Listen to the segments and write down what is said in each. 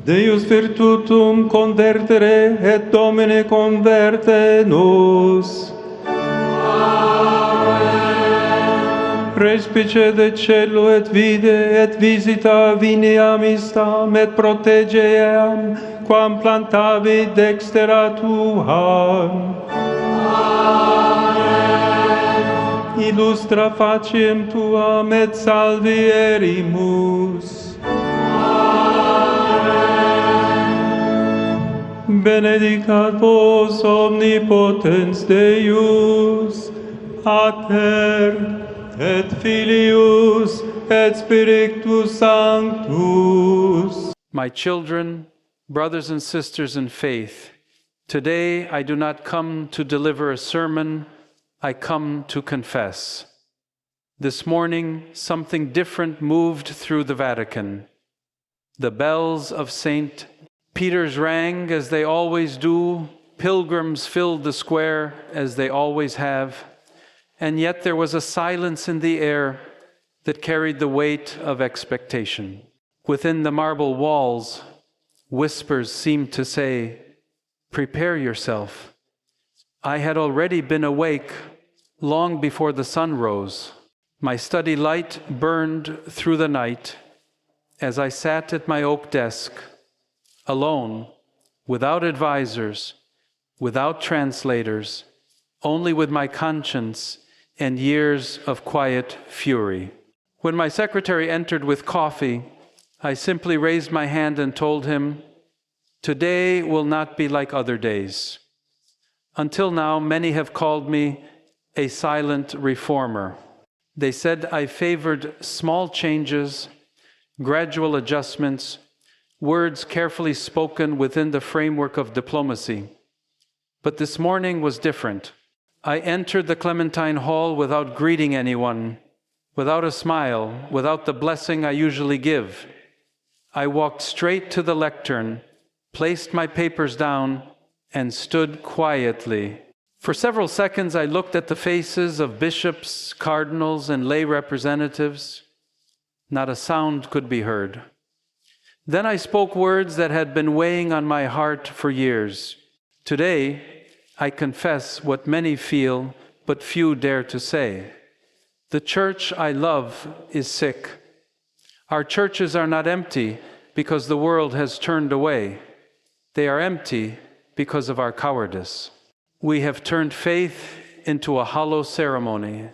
Deus virtutum convertere et Domine converte nos. Respice de celo et vide et visita vineam istam et protegeam quam plantavi dextera tuam. Illustra faciem tuam et salvierimus. Benedicat vos omnipotens Deus, Pater, et Filius, et Spiritus Sanctus. My children, brothers and sisters in faith, today I do not come to deliver a sermon, I come to confess. This morning, something different moved through the Vatican. The bells of St. Peter's rang as they always do, pilgrims filled the square as they always have, and yet there was a silence in the air that carried the weight of expectation. Within the marble walls, whispers seemed to say, "Prepare yourself." I had already been awake long before the sun rose. My study light burned through the night as I sat at my oak desk, alone, without advisors, without translators, only with my conscience and years of quiet fury. When my secretary entered with coffee, I simply raised my hand and told him, "Today will not be like other days." Until now, many have called me a silent reformer. They said I favored small changes, gradual adjustments, words carefully spoken within the framework of diplomacy. But this morning was different. I entered the Clementine hall without greeting anyone, without a smile, without the blessing I usually give. I walked straight to the lectern, placed my papers down, and stood quietly. For several seconds I looked at the faces of bishops, cardinals, and lay representatives. Not a sound could be heard. Then I spoke words that had been weighing on my heart for years. Today, I confess what many feel, but few dare to say. The church I love is sick. Our churches are not empty because the world has turned away. They are empty because of our cowardice. We have turned faith into a hollow ceremony,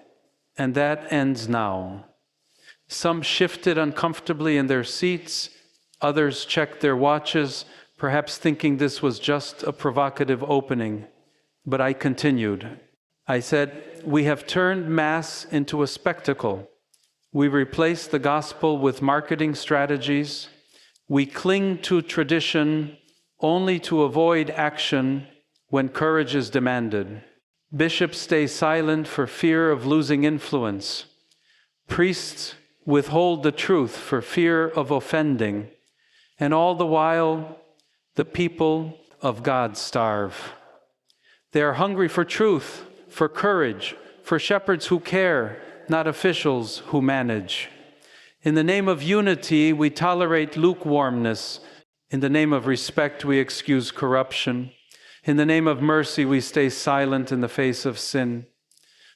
and that ends now. Some shifted uncomfortably in their seats, others checked their watches, perhaps thinking this was just a provocative opening. But I continued. I said, "We have turned Mass into a spectacle. We replace the gospel with marketing strategies. We cling to tradition only to avoid action when courage is demanded. Bishops stay silent for fear of losing influence. Priests withhold the truth for fear of offending. And all the while, the people of God starve. They are hungry for truth, for courage, for shepherds who care, not officials who manage. In the name of unity, we tolerate lukewarmness. In the name of respect, we excuse corruption. In the name of mercy, we stay silent in the face of sin.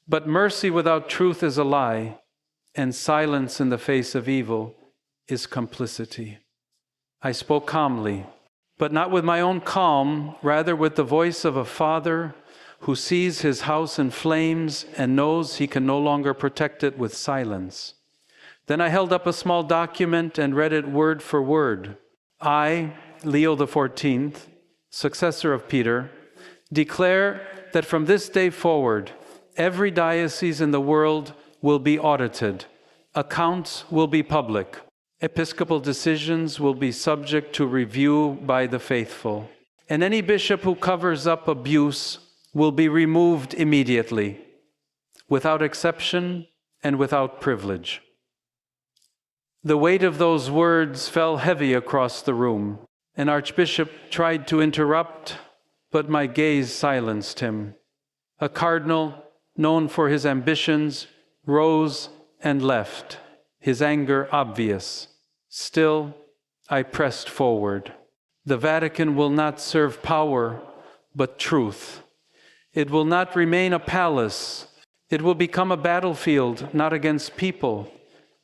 But mercy without truth is a lie, and silence in the face of evil is complicity." I spoke calmly, but not with my own calm, rather with the voice of a father who sees his house in flames and knows he can no longer protect it with silence. Then I held up a small document and read it word for word. I, Leo XIV, successor of Peter, declare that from this day forward, every diocese in the world will be audited. Accounts will be public. Episcopal decisions will be subject to review by the faithful. And any bishop who covers up abuse will be removed immediately, without exception and without privilege. The weight of those words fell heavy across the room. An archbishop tried to interrupt, but my gaze silenced him. A cardinal, known for his ambitions, rose and left, his anger obvious. Still, I pressed forward. The Vatican will not serve power, but truth. It will not remain a palace. It will become a battlefield, not against people,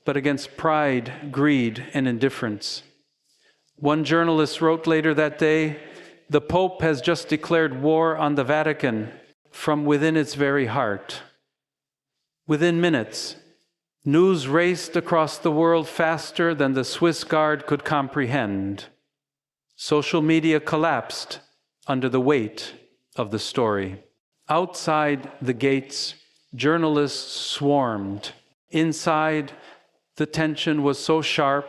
but against pride, greed, and indifference. One journalist wrote later that day, "The Pope has just declared war on the Vatican from within its very heart." Within minutes, news raced across the world faster than the Swiss Guard could comprehend. Social media collapsed under the weight of the story. Outside the gates, journalists swarmed. Inside, the tension was so sharp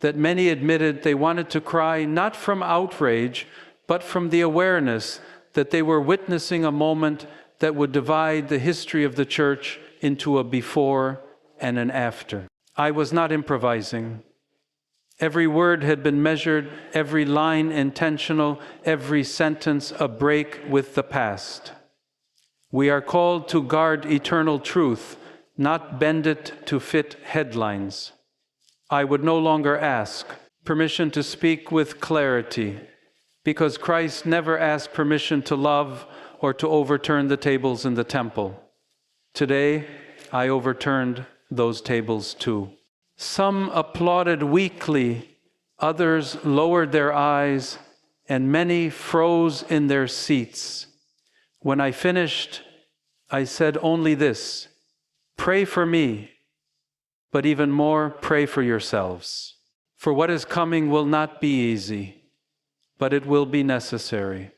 that many admitted they wanted to cry not from outrage, but from the awareness that they were witnessing a moment that would divide the history of the Church into a before and an after. I was not improvising. Every word had been measured, every line intentional, every sentence a break with the past. We are called to guard eternal truth, not bend it to fit headlines. I would no longer ask permission to speak with clarity, because Christ never asked permission to love or to overturn the tables in the temple. Today, I overturned those tables too. Some applauded weakly, others lowered their eyes, and many froze in their seats. When I finished, I said only this: pray for me, but even more, pray for yourselves. For what is coming will not be easy, but it will be necessary.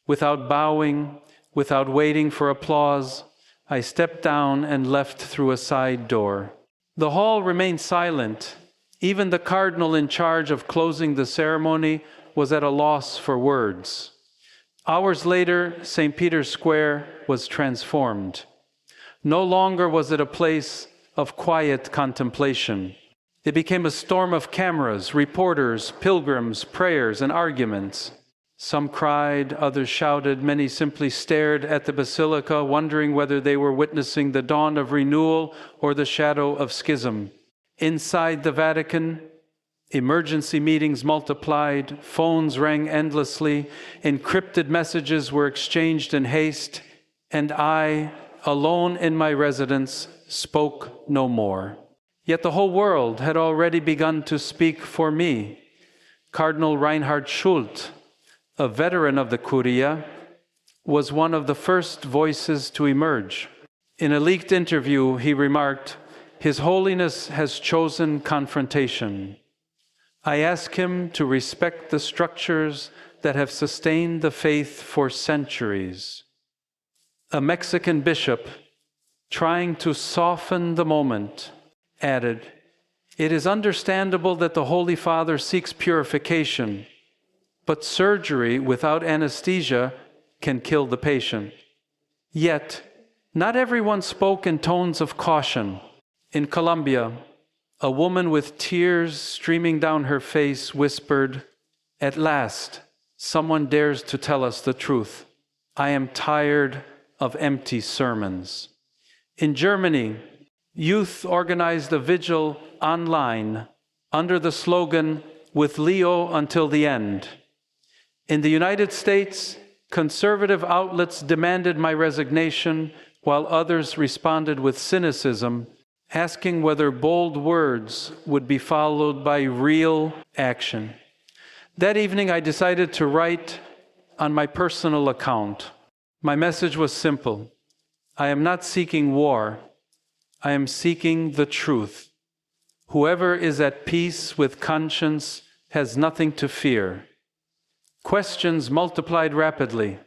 Without bowing, without waiting for applause, I stepped down and left through a side door. The hall remained silent. Even the cardinal in charge of closing the ceremony was at a loss for words. Hours later, St. Peter's Square was transformed. No longer was it a place of quiet contemplation. It became a storm of cameras, reporters, pilgrims, prayers, and arguments. Some cried, others shouted, many simply stared at the basilica, wondering whether they were witnessing the dawn of renewal or the shadow of schism. Inside the Vatican, emergency meetings multiplied, phones rang endlessly, encrypted messages were exchanged in haste, and I, alone in my residence, spoke no more. Yet the whole world had already begun to speak for me. Cardinal Reinhard Schult, a veteran of the Curia, was one of the first voices to emerge. In a leaked interview, he remarked, "His Holiness has chosen confrontation. I ask him to respect the structures that have sustained the faith for centuries." A Mexican bishop, trying to soften the moment, added, "It is understandable that the Holy Father seeks purification, but surgery without anesthesia can kill the patient." Yet, not everyone spoke in tones of caution. In Colombia, a woman with tears streaming down her face whispered, "At last, someone dares to tell us the truth. I am tired of empty sermons." In Germany, youth organized a vigil online under the slogan, "With Leo until the end." In the United States, conservative outlets demanded my resignation, while others responded with cynicism, asking whether bold words would be followed by real action. That evening, I decided to write on my personal account. My message was simple: I am not seeking war. I am seeking the truth. Whoever is at peace with conscience has nothing to fear. Questions multiplied rapidly.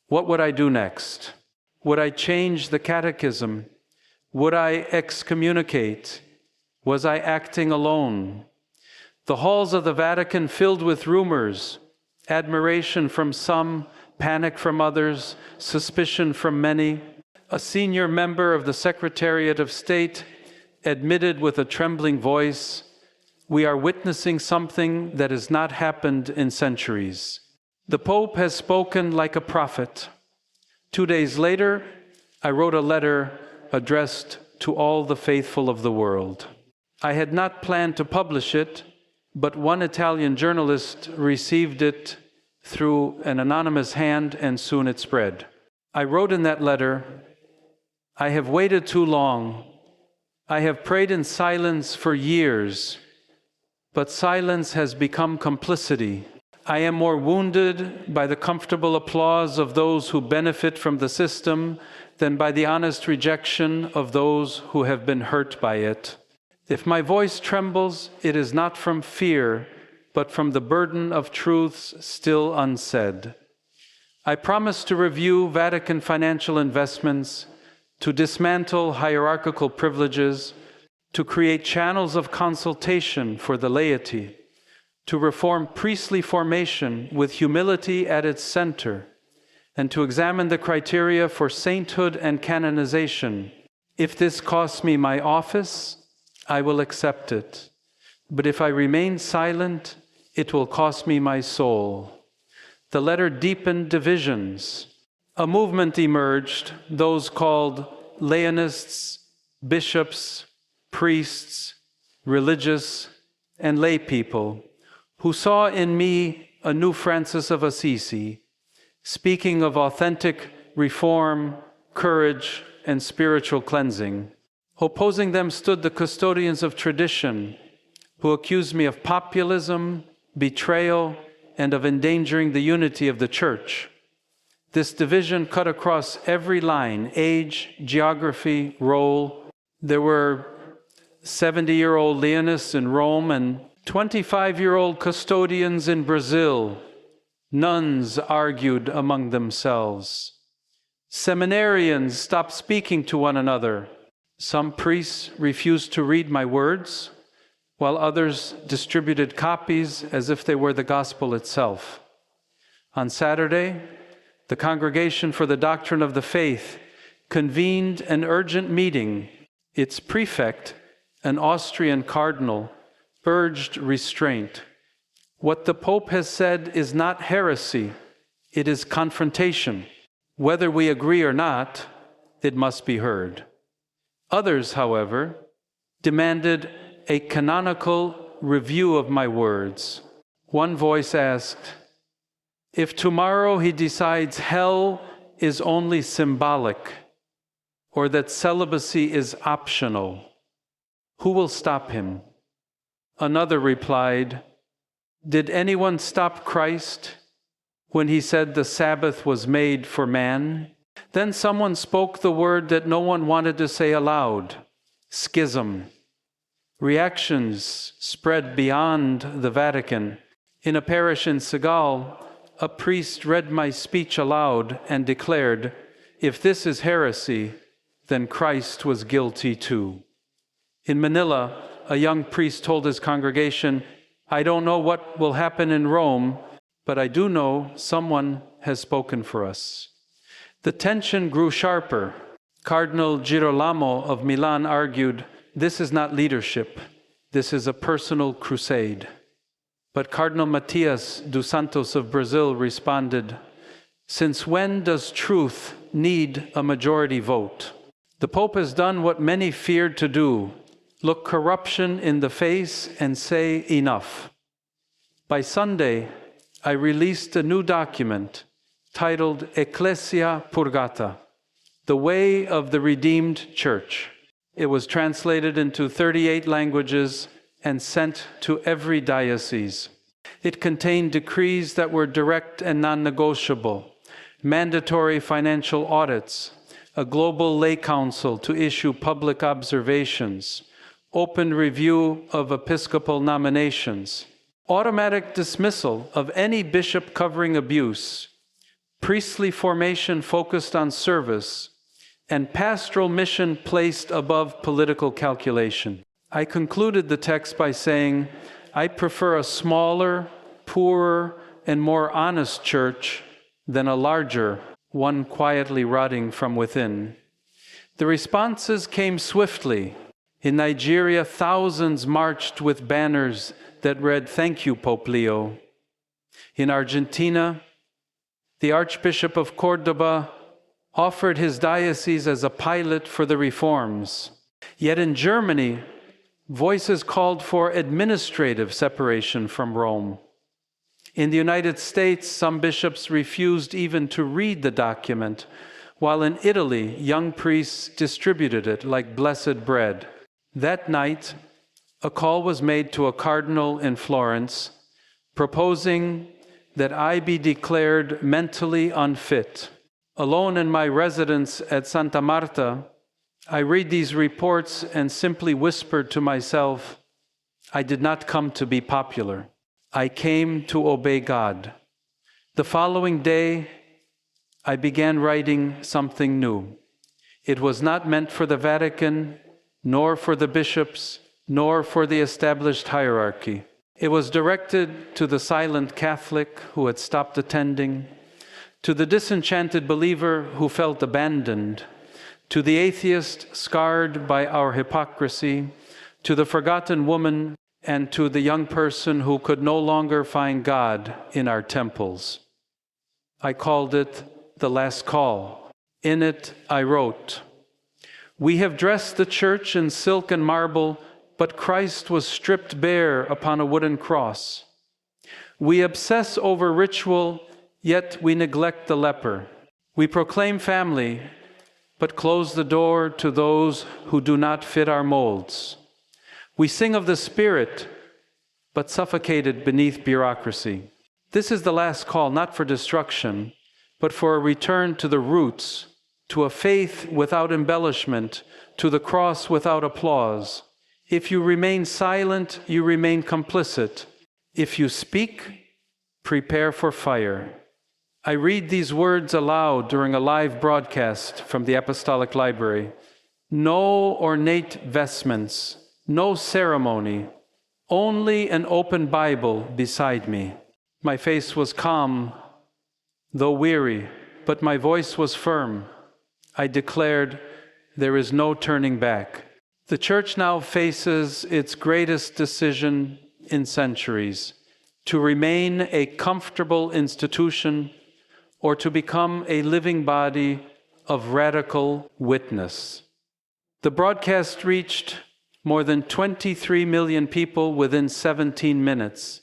What would I do next? Would I change the catechism? Would I excommunicate? Was I acting alone? The halls of the Vatican filled with rumors, admiration from some, panic from others, suspicion from many. A senior member of the Secretariat of State admitted with a trembling voice, "We are witnessing something that has not happened in centuries. The Pope has spoken like a prophet." 2 days later, I wrote a letter addressed to all the faithful of the world. I had not planned to publish it, but one Italian journalist received it through an anonymous hand, and soon it spread. I wrote in that letter, "I have waited too long. I have prayed in silence for years, but silence has become complicity. I am more wounded by the comfortable applause of those who benefit from the system than by the honest rejection of those who have been hurt by it. If my voice trembles, it is not from fear, but from the burden of truths still unsaid. I promise to review Vatican financial investments, to dismantle hierarchical privileges, to create channels of consultation for the laity, to reform priestly formation with humility at its center, and to examine the criteria for sainthood and canonization. If this costs me my office, I will accept it. But if I remain silent, it will cost me my soul." The letter deepened divisions. A movement emerged, those called Leonists, bishops, priests, religious, and lay people, who saw in me a new Francis of Assisi, speaking of authentic reform, courage, and spiritual cleansing. Opposing them stood the custodians of tradition, who accused me of populism, betrayal, and of endangering the unity of the Church. This division cut across every line: age, geography, role. There were 70-year-old Leonists in Rome and 25-year-old custodians in Brazil. Nuns argued among themselves. Seminarians stopped speaking to one another. Some priests refused to read my words, while others distributed copies as if they were the gospel itself. On Saturday, the Congregation for the Doctrine of the Faith convened an urgent meeting. Its prefect, an Austrian cardinal, urged restraint. What the Pope has said is not heresy, it is confrontation. Whether we agree or not, it must be heard. Others, however, demanded a canonical review of my words. One voice asked, "If tomorrow he decides hell is only symbolic, or that celibacy is optional, who will stop him?" Another replied, "Did anyone stop Christ when he said the Sabbath was made for man?" Then someone spoke the word that no one wanted to say aloud: schism. Reactions spread beyond the Vatican. In a parish in Senegal, a priest read my speech aloud and declared, "If this is heresy, then Christ was guilty too." In Manila, a young priest told his congregation, "I don't know what will happen in Rome, but I do know someone has spoken for us." The tension grew sharper. Cardinal Girolamo of Milan argued, "This is not leadership, this is a personal crusade." But Cardinal Matias dos Santos of Brazil responded, "Since when does truth need a majority vote? The Pope has done what many feared to do: look corruption in the face and say enough." By Sunday, I released a new document titled Ecclesia Purgata, The Way of the Redeemed Church. It was translated into 38 languages and sent to every diocese. It contained decrees that were direct and non-negotiable, mandatory financial audits, a global lay council to issue public observations, open review of episcopal nominations, automatic dismissal of any bishop covering abuse, priestly formation focused on service, and pastoral mission placed above political calculation. I concluded the text by saying, "I prefer a smaller, poorer, and more honest church than a larger, one quietly rotting from within." The responses came swiftly. In Nigeria, thousands marched with banners that read, "Thank you, Pope Leo." In Argentina, the Archbishop of Córdoba offered his diocese as a pilot for the reforms. Yet in Germany, Voices called for administrative separation from Rome. In the United States, some bishops refused even to read the document, while in Italy, young priests distributed it like blessed bread. That night, a call was made to a cardinal in Florence, proposing that I be declared mentally unfit. Alone in my residence at Santa Marta, I read these reports and simply whispered to myself, I did not come to be popular. I came to obey God. The following day, I began writing something new. It was not meant for the Vatican, nor for the bishops, nor for the established hierarchy. It was directed to the silent Catholic who had stopped attending, to the disenchanted believer who felt abandoned, to the atheist scarred by our hypocrisy, to the forgotten woman, and to the young person who could no longer find God in our temples. I called it The Last Call. In it, I wrote, "We have dressed the church in silk and marble, but Christ was stripped bare upon a wooden cross. We obsess over ritual, yet we neglect the leper. We proclaim family, but close the door to those who do not fit our molds. We sing of the Spirit, but suffocated beneath bureaucracy." This is the last call, not for destruction, but for a return to the roots, to a faith without embellishment, to the cross without applause. If you remain silent, you remain complicit. If you speak, prepare for fire. I read these words aloud during a live broadcast from the Apostolic Library. No ornate vestments, no ceremony, only an open Bible beside me. My face was calm, though weary, but my voice was firm. I declared, there is no turning back. The Church now faces its greatest decision in centuries, to remain a comfortable institution or to become a living body of radical witness. The broadcast reached more than 23 million people within 17 minutes,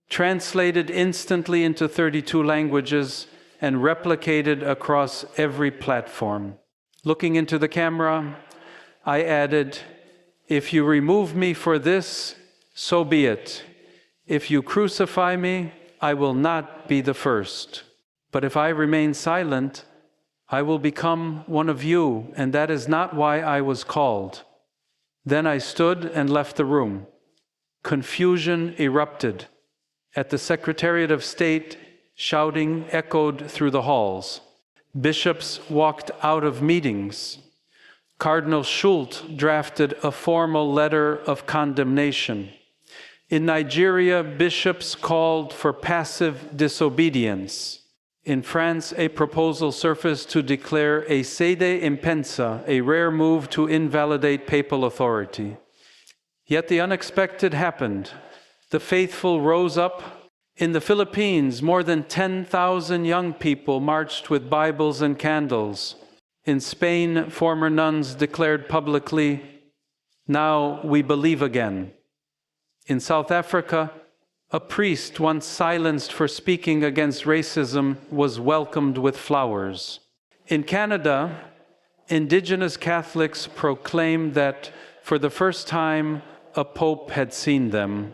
translated instantly into 32 languages, and replicated across every platform. Looking into the camera, I added, "If you remove me for this, so be it. If you crucify me, I will not be the first. But if I remain silent, I will become one of you, and that is not why I was called." Then I stood and left the room. Confusion erupted. At the Secretariat of State, shouting echoed through the halls. Bishops walked out of meetings. Cardinal Schultz drafted a formal letter of condemnation. In Nigeria, bishops called for passive disobedience. In France, a proposal surfaced to declare a sede impensa, a rare move to invalidate papal authority. Yet the unexpected happened. The faithful rose up. In the Philippines, more than 10,000 young people marched with Bibles and candles. In Spain, former nuns declared publicly, "Now we believe again." In South Africa, a priest once silenced for speaking against racism was welcomed with flowers. In Canada, Indigenous Catholics proclaimed that for the first time, a pope had seen them.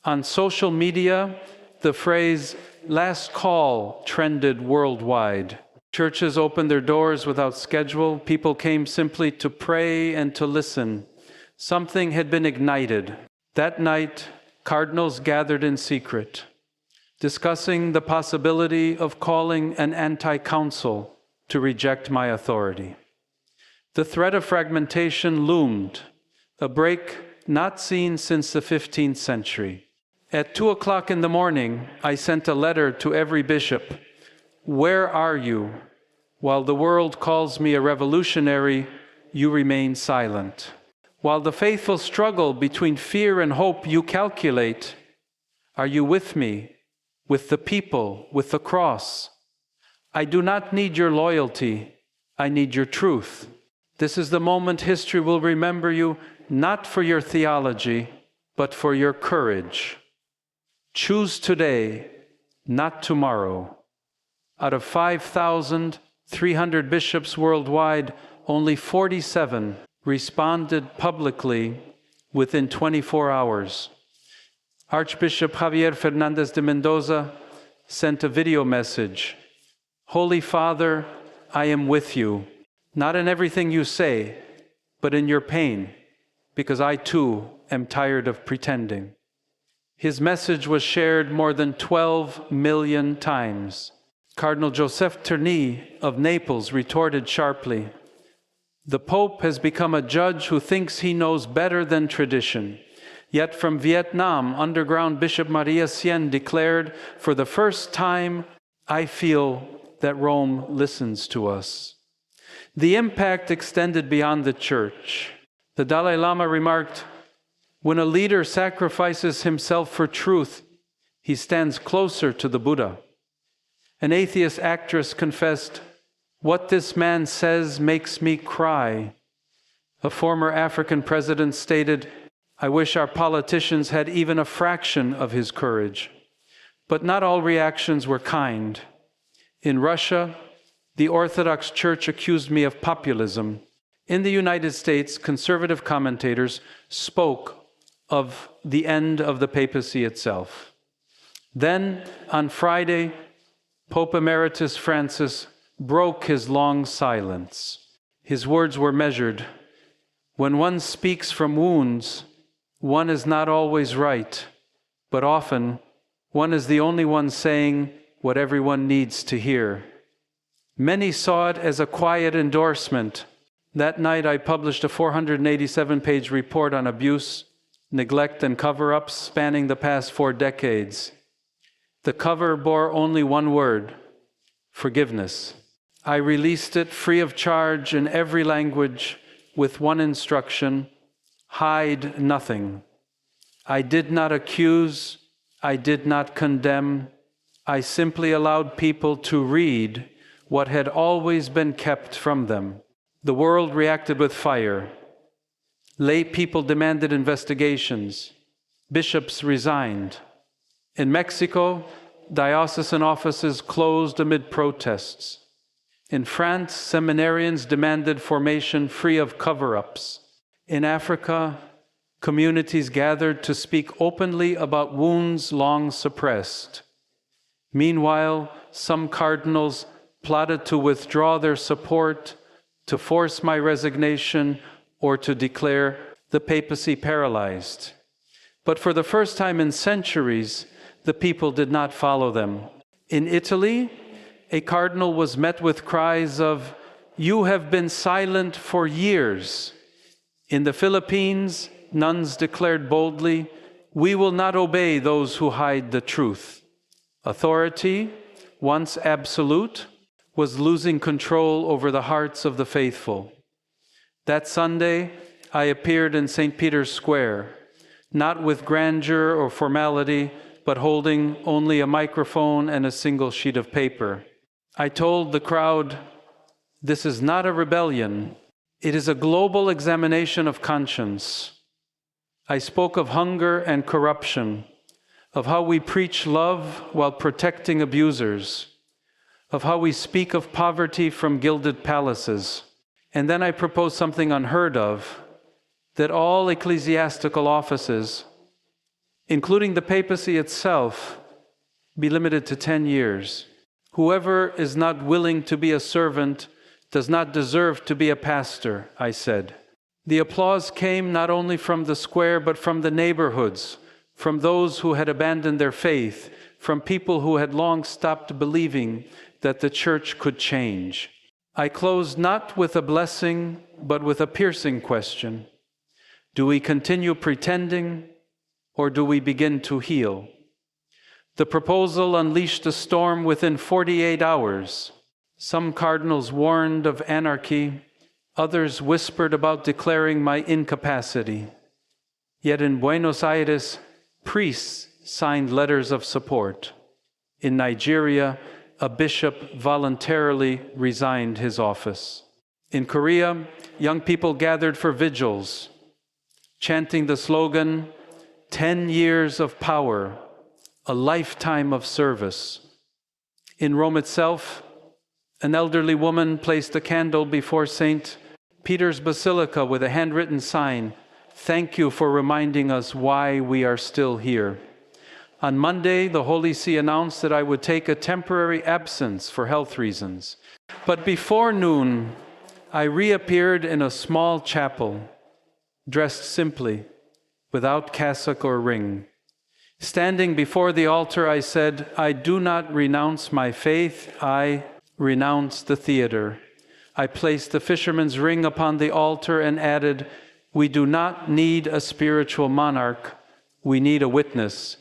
On social media, the phrase "last call" trended worldwide. Churches opened their doors without schedule. People came simply to pray and to listen. Something had been ignited. That night, cardinals gathered in secret, discussing the possibility of calling an anti-council to reject my authority. The threat of fragmentation loomed, a break not seen since the 15th century. At 2:00 in the morning, I sent a letter to every bishop. "Where are you? While the world calls me a revolutionary, you remain silent. While the faithful struggle between fear and hope, you calculate. Are you with me, with the people, with the cross? I do not need your loyalty, I need your truth. This is the moment history will remember you not for your theology, but for your courage. Choose today, not tomorrow. Out of 5,300 bishops worldwide, only 47 responded publicly within 24 hours. Archbishop Javier Fernandez de Mendoza sent a video message. Holy Father, I am with you, not in everything you say, but in your pain, because I too am tired of pretending. His message was shared more than 12 million times. Cardinal Joseph Terni of Naples retorted sharply, "The Pope has become a judge who thinks he knows better than tradition." Yet from Vietnam, underground Bishop Maria Sien declared, "For the first time, I feel that Rome listens to us." The impact extended beyond the Church. The Dalai Lama remarked, "When a leader sacrifices himself for truth, he stands closer to the Buddha." An atheist actress confessed, "What this man says makes me cry." A former African president stated, "I wish our politicians had even a fraction of his courage." But not all reactions were kind. In Russia, the Orthodox Church accused me of populism. In the United States, conservative commentators spoke of the end of the papacy itself. Then, on Friday, Pope Emeritus Francis broke his long silence. His words were measured. When one speaks from wounds, one is not always right, but often one is the only one saying what everyone needs to hear. Many saw it as a quiet endorsement. That night I published a 487-page report on abuse, neglect, and cover-ups spanning the past 4 decades. The cover bore only one word: forgiveness. I released it free of charge in every language with one instruction: hide nothing. I did not accuse, I did not condemn. I simply allowed people to read what had always been kept from them. The world reacted with fire. Lay people demanded investigations. Bishops resigned. In Mexico, diocesan offices closed amid protests. In France, seminarians demanded formation free of cover-ups. In Africa, communities gathered to speak openly about wounds long suppressed. Meanwhile, some cardinals plotted to withdraw their support, to force my resignation, or to declare the papacy paralyzed. But for the first time in centuries, the people did not follow them. In Italy, a cardinal was met with cries of, "You have been silent for years." In the Philippines, nuns declared boldly, "We will not obey those who hide the truth." Authority, once absolute, was losing control over the hearts of the faithful. That Sunday, I appeared in St. Peter's Square, not with grandeur or formality, but holding only a microphone and a single sheet of paper. I told the crowd, "This is not a rebellion. It is a global examination of conscience." I spoke of hunger and corruption, of how we preach love while protecting abusers, of how we speak of poverty from gilded palaces. And then I proposed something unheard of, that all ecclesiastical offices, including the papacy itself, be limited to 10 years. Whoever is not willing to be a servant does not deserve to be a pastor, I said. The applause came not only from the square, but from the neighborhoods, from those who had abandoned their faith, from people who had long stopped believing that the church could change. I closed not with a blessing, but with a piercing question. Do we continue pretending, or do we begin to heal? The proposal unleashed a storm within 48 hours. Some cardinals warned of anarchy, others whispered about declaring my incapacity. Yet in Buenos Aires, priests signed letters of support. In Nigeria, a bishop voluntarily resigned his office. In Korea, young people gathered for vigils. chanting the slogan, 10 years of power, a lifetime of service. In Rome itself, an elderly woman placed a candle before St. Peter's Basilica with a handwritten sign, "Thank you for reminding us why we are still here." On Monday, the Holy See announced that I would take a temporary absence for health reasons. But before noon, I reappeared in a small chapel, dressed simply, without cassock or ring. Standing before the altar, I said, "I do not renounce my faith, I renounce the theater." I placed the fisherman's ring upon the altar and added, "We do not need a spiritual monarch, we need a witness."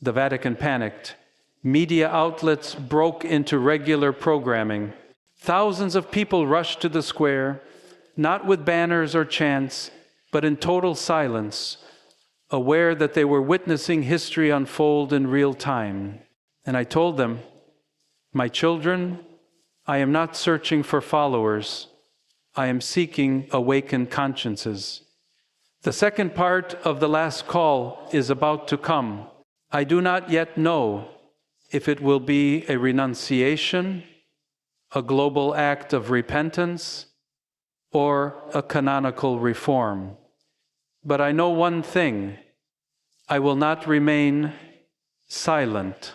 The Vatican panicked. Media outlets broke into regular programming. Thousands of people rushed to the square, not with banners or chants, but in total silence, aware that they were witnessing history unfold in real time. And I told them, "My children, I am not searching for followers. I am seeking awakened consciences." The second part of the last call is about to come. I do not yet know if it will be a renunciation, a global act of repentance, or a canonical reform. But I know one thing: I will not remain silent.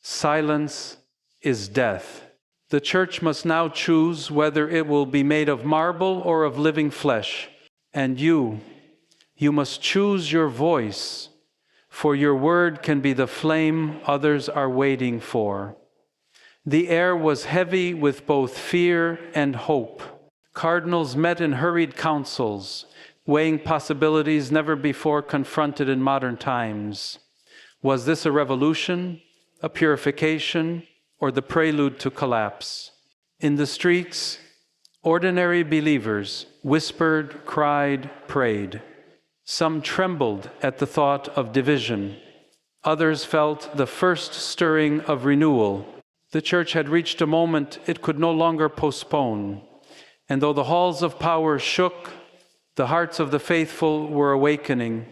Silence is death. The Church must now choose whether it will be made of marble or of living flesh. And you must choose your voice, for your word can be the flame others are waiting for. The air was heavy with both fear and hope. Cardinals met in hurried councils, weighing possibilities never before confronted in modern times. Was this a revolution, a purification, or the prelude to collapse? In the streets, ordinary believers whispered, cried, prayed. Some trembled at the thought of division. Others felt the first stirring of renewal. The Church had reached a moment it could no longer postpone. And though the halls of power shook, the hearts of the faithful were awakening.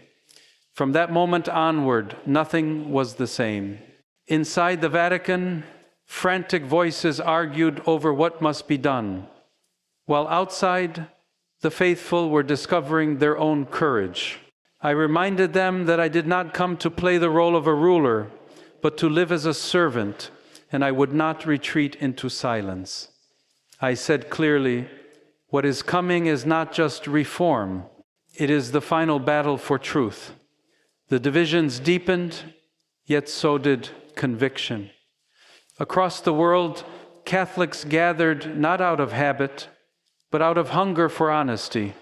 From that moment onward, nothing was the same. Inside the Vatican, frantic voices argued over what must be done, while outside, the faithful were discovering their own courage. I reminded them that I did not come to play the role of a ruler, but to live as a servant, and I would not retreat into silence. I said clearly, what is coming is not just reform, it is the final battle for truth. The divisions deepened, yet so did conviction. Across the world, Catholics gathered not out of habit, but out of hunger for honesty.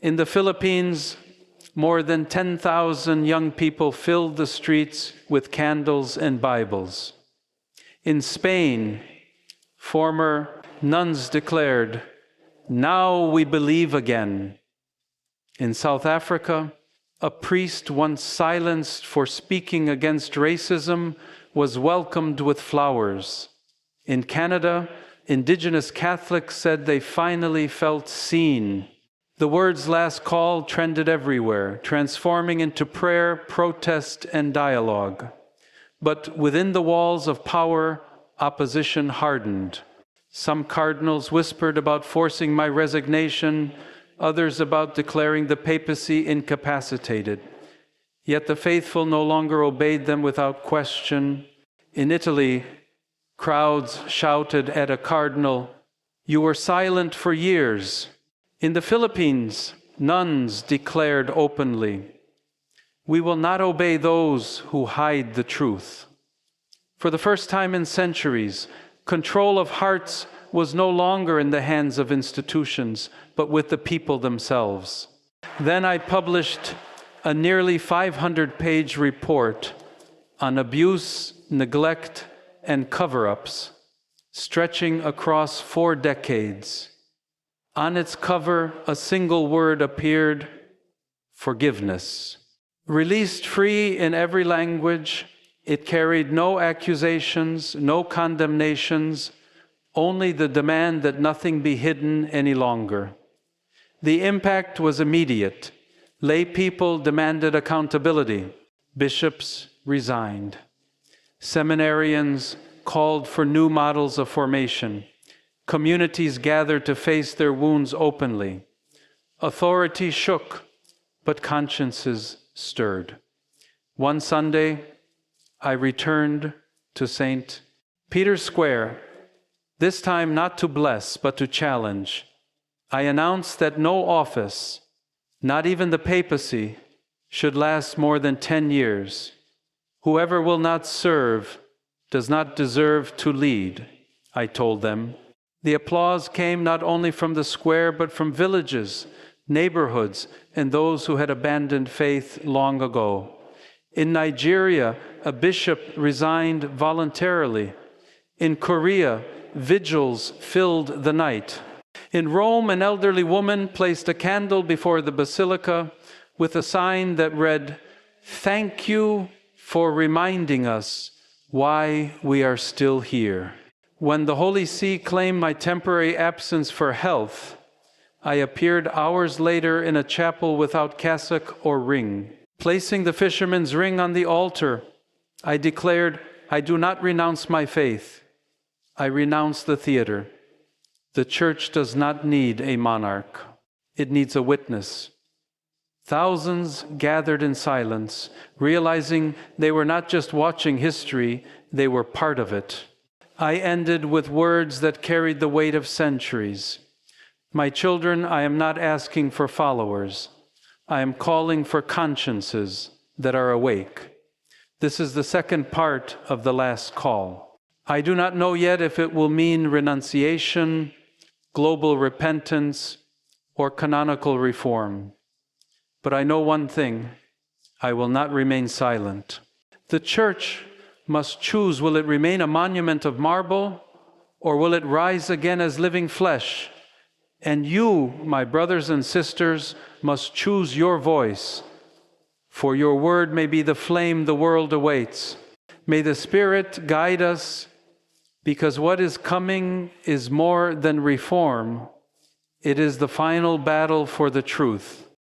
In the Philippines, more than 10,000 young people filled the streets with candles and Bibles. In Spain, former nuns declared, "Now we believe again." In South Africa, a priest once silenced for speaking against racism was welcomed with flowers. In Canada, Indigenous Catholics said they finally felt seen. The words "last call" trended everywhere, transforming into prayer, protest, and dialogue. But within the walls of power, opposition hardened. Some cardinals whispered about forcing my resignation, others about declaring the papacy incapacitated. Yet the faithful no longer obeyed them without question. In Italy, crowds shouted at a cardinal, "You were silent for years." In the Philippines, nuns declared openly, "We will not obey those who hide the truth." For the first time in centuries, control of hearts was no longer in the hands of institutions, but with the people themselves. Then I published a nearly 500-page report on abuse, neglect, and cover-ups, stretching across 4 decades. On its cover, a single word appeared: forgiveness. Released free in every language, it carried no accusations, no condemnations, only the demand that nothing be hidden any longer. The impact was immediate. Lay people demanded accountability. Bishops resigned. Seminarians called for new models of formation. Communities gathered to face their wounds openly. Authority shook, but consciences stirred. One Sunday, I returned to St. Peter's Square, this time not to bless, but to challenge. I announced that no office, not even the papacy, should last more than 10 years. Whoever will not serve does not deserve to lead, I told them. The applause came not only from the square, but from villages, neighborhoods, and those who had abandoned faith long ago. In Nigeria, a bishop resigned voluntarily. In Korea, vigils filled the night. In Rome, an elderly woman placed a candle before the basilica with a sign that read, "Thank you for reminding us why we are still here." When the Holy See claimed my temporary absence for health, I appeared hours later in a chapel without cassock or ring. Placing the fisherman's ring on the altar, I declared, "I do not renounce my faith. I renounce the theater." The Church does not need a monarch. It needs a witness. Thousands gathered in silence, realizing they were not just watching history, they were part of it. I ended with words that carried the weight of centuries. My children, I am not asking for followers. I am calling for consciences that are awake. This is the second part of the last call. I do not know yet if it will mean renunciation, global repentance, or canonical reform. But I know one thing: I will not remain silent. The Church must choose, will it remain a monument of marble, or will it rise again as living flesh? And you, my brothers and sisters, must choose your voice, for your word may be the flame the world awaits. May the Spirit guide us, because what is coming is more than reform. It is the final battle for the truth.